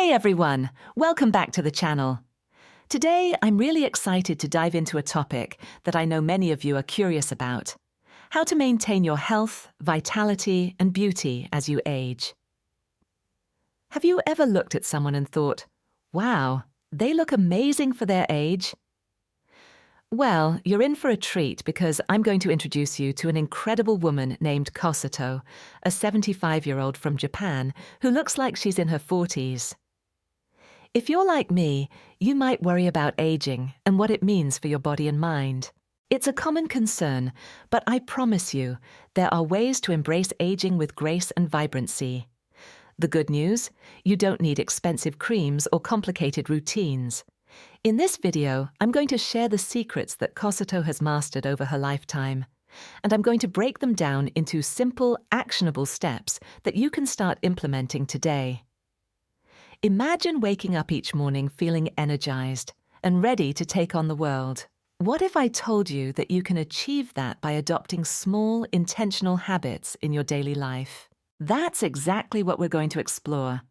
Hey everyone, welcome back to the channel. Today, I'm really excited to dive into a topic that I know many of you are curious about: how to maintain your health, vitality, and beauty as you age. Have you ever looked at someone and thought, wow, they look amazing for their age? Well, you're in for a treat because I'm going to introduce you to an incredible woman named Kosato, a 75-year-old from Japan who looks like she's in her 40s. If you're like me, you might worry about aging and what it means for your body and mind. It's a common concern, but I promise you, there are ways to embrace aging with grace and vibrancy. The good news, you don't need expensive creams or complicated routines. In this video, I'm going to share the secrets that Kosato has mastered over her lifetime, and I'm going to break them down into simple, actionable steps that you can start implementing today. Imagine waking up each morning feeling energized and ready to take on the world. What if I told you that you can achieve that by adopting small, intentional habits in your daily life? That's exactly what we're going to explore.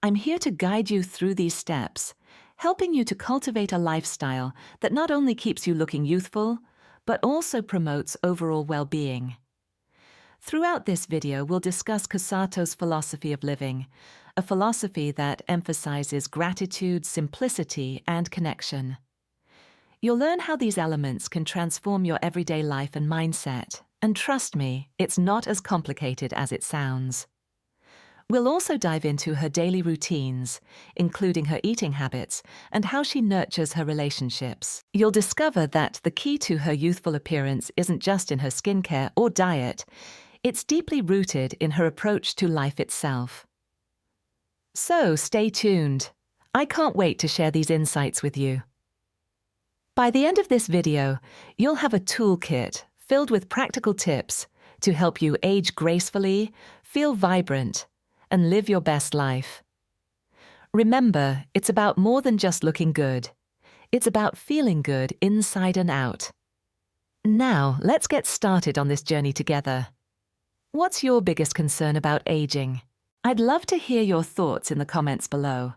I'm here to guide you through these steps, helping you to cultivate a lifestyle that not only keeps you looking youthful, but also promotes overall well-being. Throughout this video, we'll discuss Kosato's philosophy of living, a philosophy that emphasizes gratitude, simplicity, and connection. You'll learn how these elements can transform your everyday life and mindset, and trust me, it's not as complicated as it sounds. We'll also dive into her daily routines, including her eating habits and how she nurtures her relationships. You'll discover that the key to her youthful appearance isn't just in her skincare or diet, it's deeply rooted in her approach to life itself. So stay tuned. I can't wait to share these insights with you. By the end of this video, you'll have a toolkit filled with practical tips to help you age gracefully, feel vibrant, and live your best life. Remember, it's about more than just looking good. It's about feeling good inside and out. Now, let's get started on this journey together. What's your biggest concern about aging? I'd love to hear your thoughts in the comments below.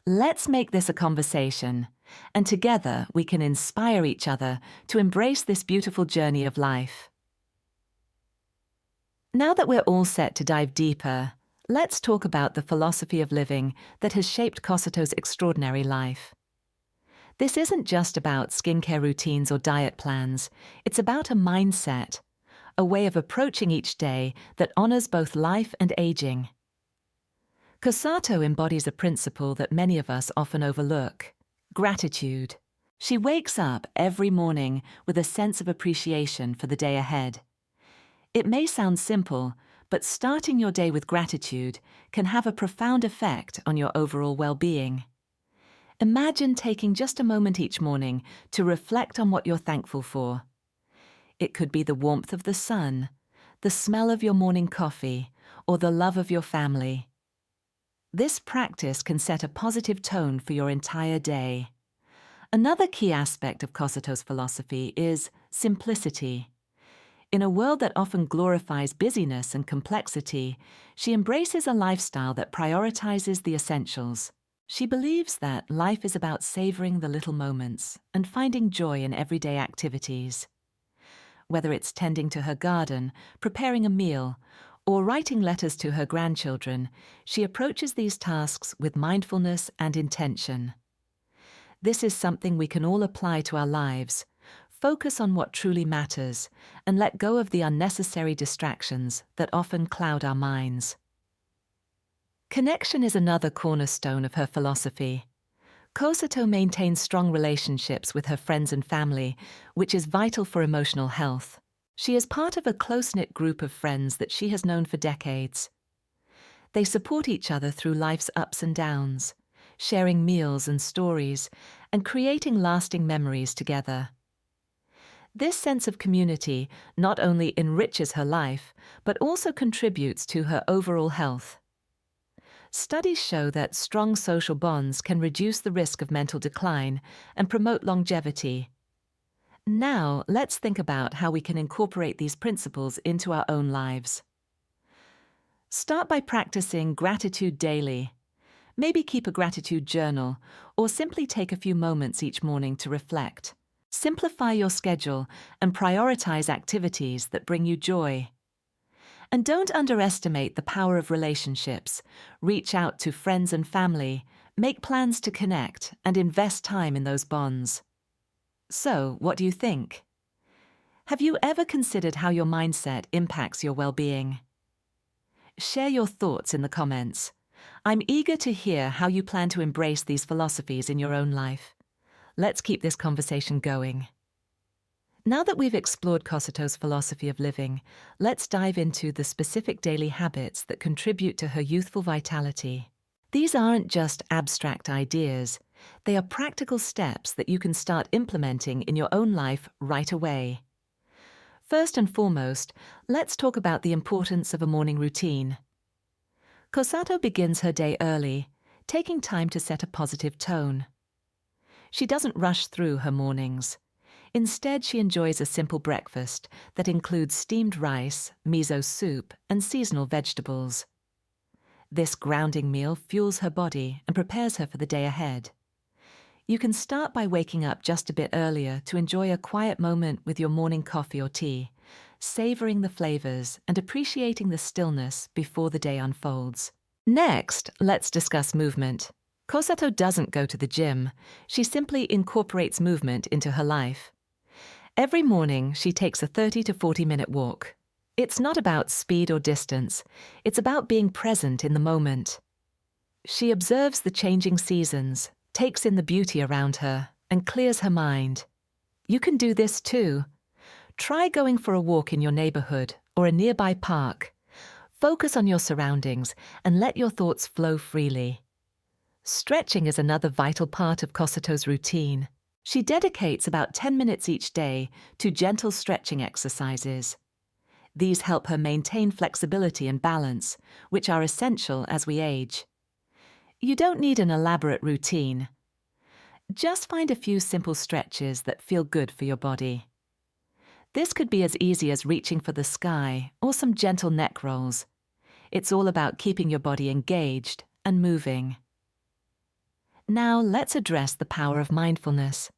Let's make this a conversation, and together we can inspire each other to embrace this beautiful journey of life. Now that we're all set to dive deeper, let's talk about the philosophy of living that has shaped Kosato's extraordinary life. This isn't just about skincare routines or diet plans, it's about a mindset, a way of approaching each day that honors both life and aging. Kosato embodies a principle that many of us often overlook: gratitude. She wakes up every morning with a sense of appreciation for the day ahead. It may sound simple, but starting your day with gratitude can have a profound effect on your overall well-being. Imagine taking just a moment each morning to reflect on what you're thankful for. It could be the warmth of the sun, the smell of your morning coffee, or the love of your family. This practice can set a positive tone for your entire day. Another key aspect of Kosato's philosophy is simplicity. In a world that often glorifies busyness and complexity, she embraces a lifestyle that prioritizes the essentials. She believes that life is about savoring the little moments and finding joy in everyday activities. Whether it's tending to her garden, preparing a meal, or writing letters to her grandchildren, she approaches these tasks with mindfulness and intention. This is something we can all apply to our lives. Focus on what truly matters and let go of the unnecessary distractions that often cloud our minds. Connection is another cornerstone of her philosophy. Kosato maintains strong relationships with her friends and family, which is vital for emotional health. She is part of a close-knit group of friends that she has known for decades. They support each other through life's ups and downs, sharing meals and stories, and creating lasting memories together. This sense of community not only enriches her life, but also contributes to her overall health. Studies show that strong social bonds can reduce the risk of mental decline and promote longevity. Now, let's think about how we can incorporate these principles into our own lives. Start by practicing gratitude daily. Maybe keep a gratitude journal or simply take a few moments each morning to reflect. Simplify your schedule and prioritize activities that bring you joy. And don't underestimate the power of relationships. Reach out to friends and family, make plans to connect, and invest time in those bonds. So, what do you think? Have you ever considered how your mindset impacts your well-being? Share your thoughts in the comments. I'm eager to hear how you plan to embrace these philosophies in your own life. Let's keep this conversation going. Now that we've explored Kosato's philosophy of living, let's dive into the specific daily habits that contribute to her youthful vitality. These aren't just abstract ideas. They are practical steps that you can start implementing in your own life right away. First and foremost, let's talk about the importance of a morning routine. Kosato begins her day early, taking time to set a positive tone. She doesn't rush through her mornings. Instead, she enjoys a simple breakfast that includes steamed rice, miso soup, and seasonal vegetables. This grounding meal fuels her body and prepares her for the day ahead. You can start by waking up just a bit earlier to enjoy a quiet moment with your morning coffee or tea, savoring the flavors and appreciating the stillness before the day unfolds. Next, let's discuss movement. Kosato doesn't go to the gym. She simply incorporates movement into her life. Every morning, she takes a 30 to 40-minute walk. It's not about speed or distance. It's about being present in the moment. She observes the changing seasons, takes in the beauty around her, and clears her mind. You can do this too. Try going for a walk in your neighborhood or a nearby park. Focus on your surroundings and let your thoughts flow freely. Stretching is another vital part of Kosato's routine. She dedicates about 10 minutes each day to gentle stretching exercises. These help her maintain flexibility and balance, which are essential as we age. You don't need an elaborate routine. Just find a few simple stretches that feel good for your body. This could be as easy as reaching for the sky or some gentle neck rolls. It's all about keeping your body engaged and moving. Now let's address the power of mindfulness.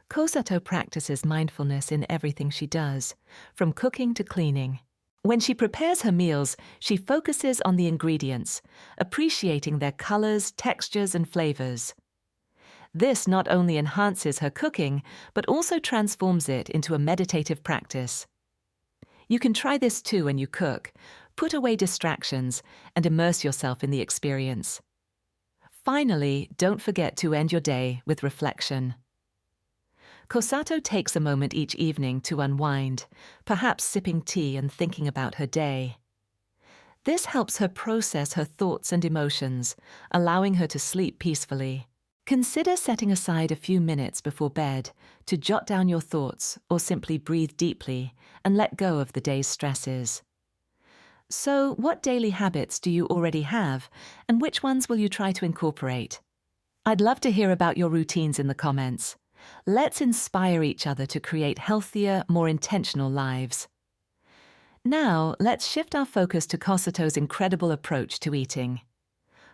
Kosato practices mindfulness in everything she does, from cooking to cleaning. When she prepares her meals, she focuses on the ingredients, appreciating their colors, textures, and flavors. This not only enhances her cooking, but also transforms it into a meditative practice. You can try this too when you cook. Put away distractions and immerse yourself in the experience. Finally, don't forget to end your day with reflection. Kosato takes a moment each evening to unwind, perhaps sipping tea and thinking about her day. This helps her process her thoughts and emotions, allowing her to sleep peacefully. Consider setting aside a few minutes before bed to jot down your thoughts or simply breathe deeply and let go of the day's stresses. So, what daily habits do you already have, and which ones will you try to incorporate? I'd love to hear about your routines in the comments. Let's inspire each other to create healthier, more intentional lives. Now, let's shift our focus to Kosato's incredible approach to eating.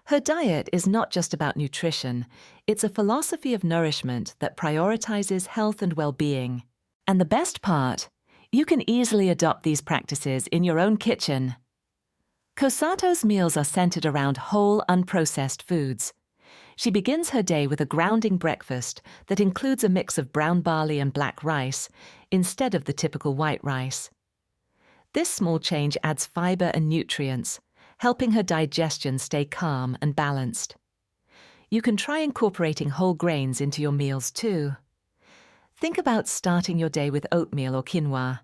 Her diet is not just about nutrition, it's a philosophy of nourishment that prioritizes health and well-being. And the best part, you can easily adopt these practices in your own kitchen. Kosato's meals are centered around whole, unprocessed foods. She begins her day with a grounding breakfast that includes a mix of brown barley and black rice instead of the typical white rice. This small change adds fiber and nutrients, helping her digestion stay calm and balanced. You can try incorporating whole grains into your meals too. Think about starting your day with oatmeal or quinoa.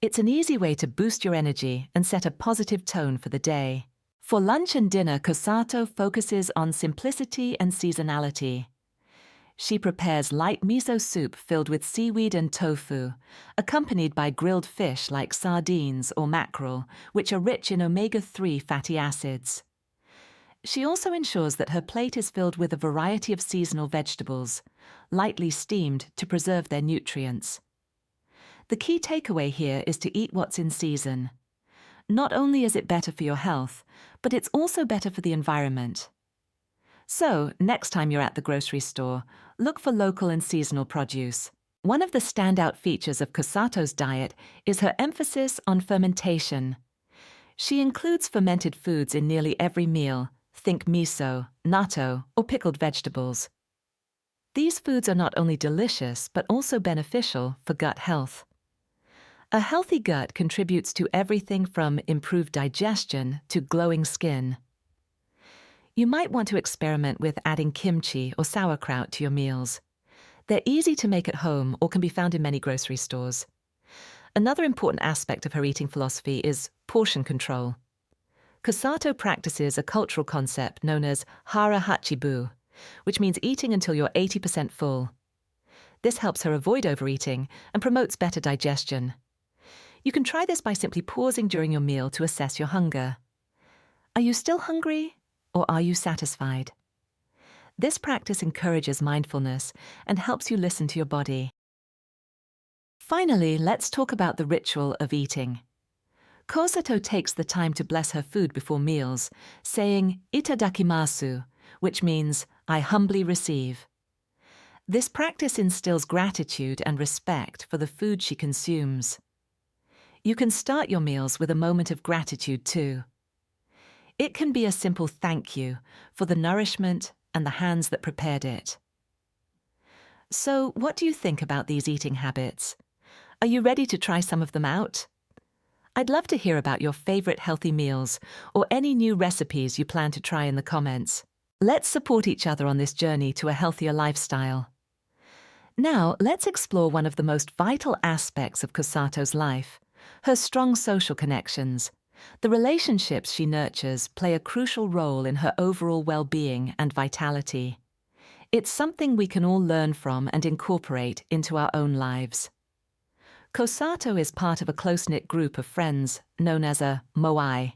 It's an easy way to boost your energy and set a positive tone for the day. For lunch and dinner, Kosato focuses on simplicity and seasonality. She prepares light miso soup filled with seaweed and tofu, accompanied by grilled fish like sardines or mackerel, which are rich in omega-3 fatty acids. She also ensures that her plate is filled with a variety of seasonal vegetables, lightly steamed to preserve their nutrients. The key takeaway here is to eat what's in season. Not only is it better for your health, but it's also better for the environment. So, next time you're at the grocery store, look for local and seasonal produce. One of the standout features of Kosato's diet is her emphasis on fermentation. She includes fermented foods in nearly every meal. Think miso, natto, or pickled vegetables. These foods are not only delicious, but also beneficial for gut health. A healthy gut contributes to everything from improved digestion to glowing skin. You might want to experiment with adding kimchi or sauerkraut to your meals. They're easy to make at home or can be found in many grocery stores. Another important aspect of her eating philosophy is portion control. Kosato practices a cultural concept known as hara hachibu, which means eating until you're 80% full. This helps her avoid overeating and promotes better digestion. You can try this by simply pausing during your meal to assess your hunger. Are you still hungry, or are you satisfied? This practice encourages mindfulness and helps you listen to your body. Finally, let's talk about the ritual of eating. Kosato takes the time to bless her food before meals, saying itadakimasu, which means I humbly receive. This practice instills gratitude and respect for the food she consumes. You can start your meals with a moment of gratitude too. It can be a simple thank you for the nourishment and the hands that prepared it. So, what do you think about these eating habits? Are you ready to try some of them out? I'd love to hear about your favorite healthy meals or any new recipes you plan to try in the comments. Let's support each other on this journey to a healthier lifestyle. Now, let's explore one of the most vital aspects of Kosato's life, her strong social connections. The relationships she nurtures play a crucial role in her overall well-being and vitality. It's something we can all learn from and incorporate into our own lives. Kosato is part of a close-knit group of friends known as a moai.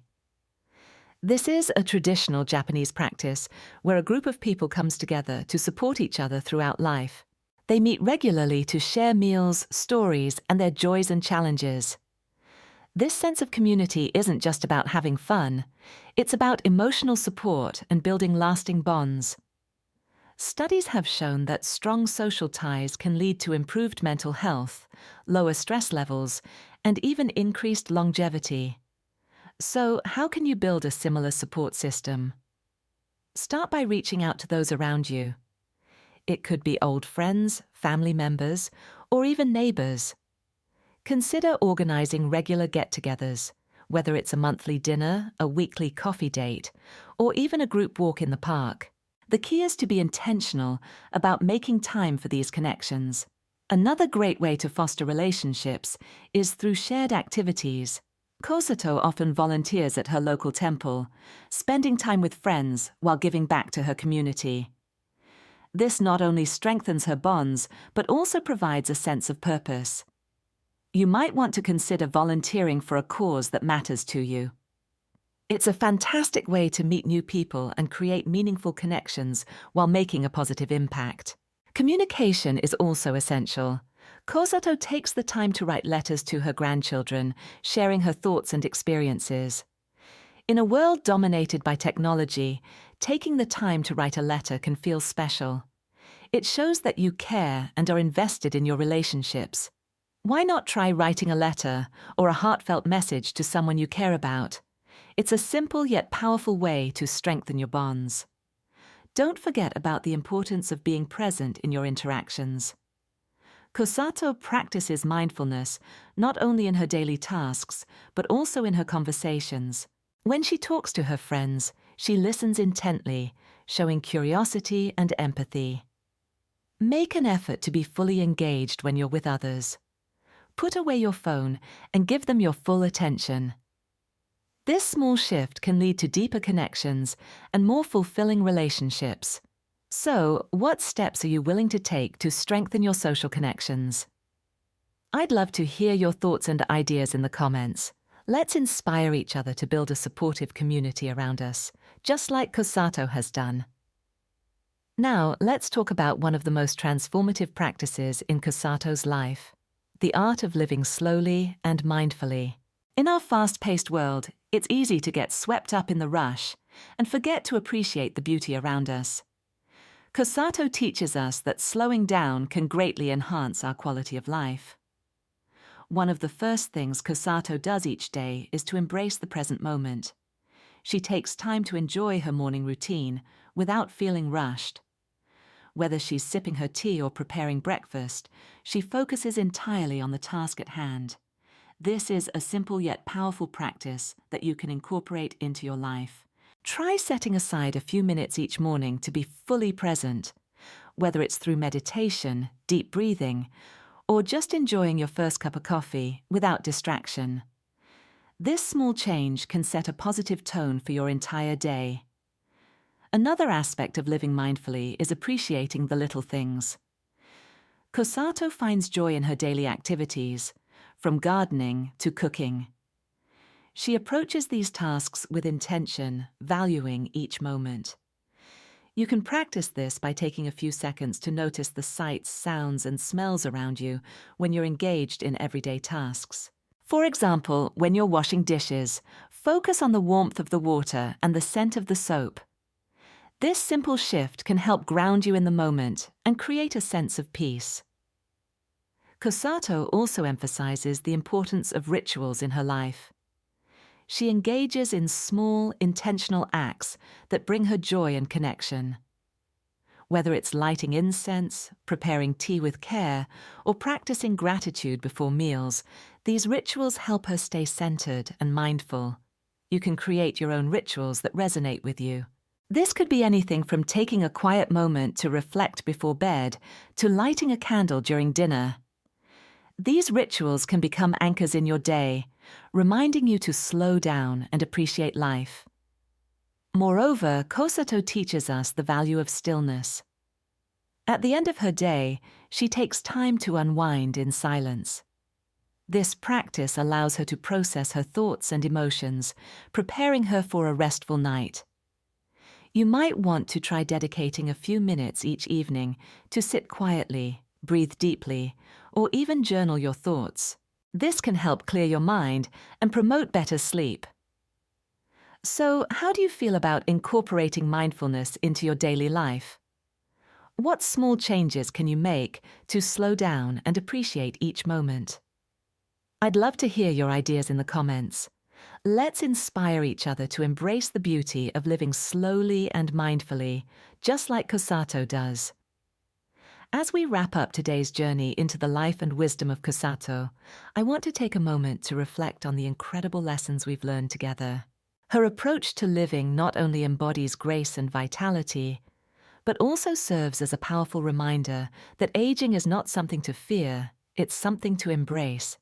This is a traditional Japanese practice where a group of people comes together to support each other throughout life. They meet regularly to share meals, stories, and their joys and challenges. This sense of community isn't just about having fun, it's about emotional support and building lasting bonds. Studies have shown that strong social ties can lead to improved mental health, lower stress levels, and even increased longevity. So, how can you build a similar support system? Start by reaching out to those around you. It could be old friends, family members, or even neighbors. Consider organizing regular get-togethers, whether it's a monthly dinner, a weekly coffee date, or even a group walk in the park. The key is to be intentional about making time for these connections. Another great way to foster relationships is through shared activities. Kosato often volunteers at her local temple, spending time with friends while giving back to her community. This not only strengthens her bonds, but also provides a sense of purpose. You might want to consider volunteering for a cause that matters to you. It's a fantastic way to meet new people and create meaningful connections while making a positive impact. Communication is also essential. Kosato takes the time to write letters to her grandchildren, sharing her thoughts and experiences. In a world dominated by technology, taking the time to write a letter can feel special. It shows that you care and are invested in your relationships. Why not try writing a letter or a heartfelt message to someone you care about? It's a simple yet powerful way to strengthen your bonds. Don't forget about the importance of being present in your interactions. Kosato practices mindfulness not only in her daily tasks, but also in her conversations. When she talks to her friends, she listens intently, showing curiosity and empathy. Make an effort to be fully engaged when you're with others. Put away your phone and give them your full attention. This small shift can lead to deeper connections and more fulfilling relationships. So, what steps are you willing to take to strengthen your social connections? I'd love to hear your thoughts and ideas in the comments. Let's inspire each other to build a supportive community around us, just like Kosato has done. Now, let's talk about one of the most transformative practices in Kosato's life: the art of living slowly and mindfully. In our fast-paced world, It's easy to get swept up in the rush and forget to appreciate the beauty around us. Kosato teaches us that slowing down can greatly enhance our quality of life. One of the first things Kosato does each day is to embrace the present moment. She takes time to enjoy her morning routine without feeling rushed. Whether she's sipping her tea or preparing breakfast, she focuses entirely on the task at hand. This is a simple yet powerful practice that you can incorporate into your life. Try setting aside a few minutes each morning to be fully present, whether it's through meditation, deep breathing, or just enjoying your first cup of coffee without distraction. This small change can set a positive tone for your entire day. Another aspect of living mindfully is appreciating the little things. Kosato finds joy in her daily activities, from gardening to cooking. She approaches these tasks with intention, valuing each moment. You can practice this by taking a few seconds to notice the sights, sounds, and smells around you when you're engaged in everyday tasks. For example, when you're washing dishes, focus on the warmth of the water and the scent of the soap. This simple shift can help ground you in the moment and create a sense of peace. Kosato also emphasizes the importance of rituals in her life. She engages in small, intentional acts that bring her joy and connection. Whether it's lighting incense, preparing tea with care, or practicing gratitude before meals, these rituals help her stay centered and mindful. You can create your own rituals that resonate with you. This could be anything from taking a quiet moment to reflect before bed to lighting a candle during dinner. These rituals can become anchors in your day, reminding you to slow down and appreciate life. Moreover, Kosato teaches us the value of stillness. At the end of her day, she takes time to unwind in silence. This practice allows her to process her thoughts and emotions, preparing her for a restful night. You might want to try dedicating a few minutes each evening to sit quietly, breathe deeply, or even journal your thoughts. This can help clear your mind and promote better sleep. So, how do you feel about incorporating mindfulness into your daily life? What small changes can you make to slow down and appreciate each moment? I'd love to hear your ideas in the comments. Let's inspire each other to embrace the beauty of living slowly and mindfully, just like Kosato does. As we wrap up today's journey into the life and wisdom of Kosato, I want to take a moment to reflect on the incredible lessons we've learned together. Her approach to living not only embodies grace and vitality, but also serves as a powerful reminder that aging is not something to fear, it's something to embrace.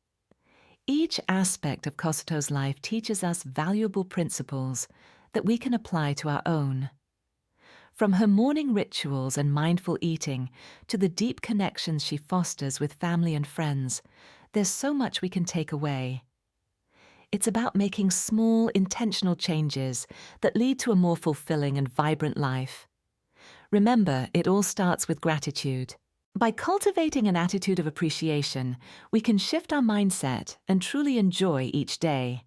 Each aspect of Kosato's life teaches us valuable principles that we can apply to our own. From her morning rituals and mindful eating to the deep connections she fosters with family and friends, there's so much we can take away. It's about making small, intentional changes that lead to a more fulfilling and vibrant life. Remember, it all starts with gratitude. By cultivating an attitude of appreciation, we can shift our mindset and truly enjoy each day.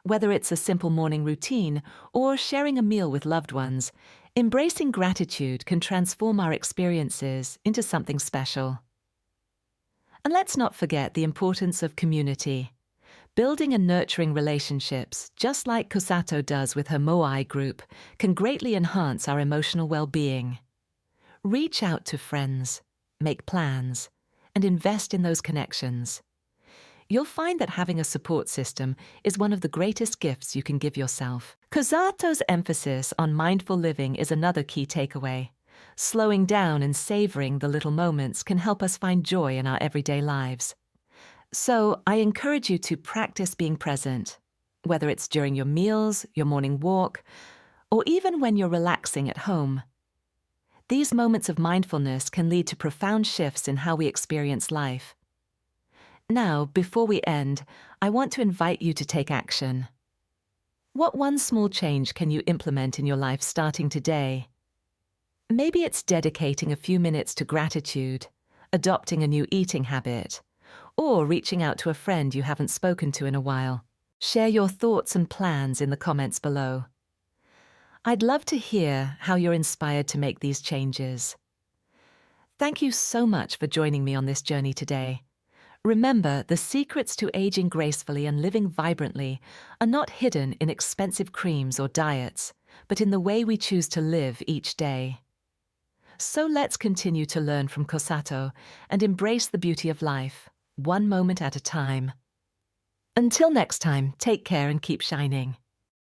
Whether it's a simple morning routine or sharing a meal with loved ones, embracing gratitude can transform our experiences into something special. And let's not forget the importance of community. Building and nurturing relationships, just like Kosato does with her Moai group, can greatly enhance our emotional well-being. Reach out to friends, make plans, and invest in those connections. You'll find that having a support system is one of the greatest gifts you can give yourself. Kosato's emphasis on mindful living is another key takeaway. Slowing down and savoring the little moments can help us find joy in our everyday lives. So, I encourage you to practice being present, whether it's during your meals, your morning walk, or even when you're relaxing at home. These moments of mindfulness can lead to profound shifts in how we experience life. Now, before we end, I want to invite you to take action. What one small change can you implement in your life starting today? Maybe it's dedicating a few minutes to gratitude, adopting a new eating habit, or reaching out to a friend you haven't spoken to in a while. Share your thoughts and plans in the comments below. I'd love to hear how you're inspired to make these changes. Thank you so much for joining me on this journey today. Remember, the secrets to aging gracefully and living vibrantly are not hidden in expensive creams or diets, but in the way we choose to live each day. So let's continue to learn from Kosato and embrace the beauty of life, one moment at a time. Until next time, take care and keep shining.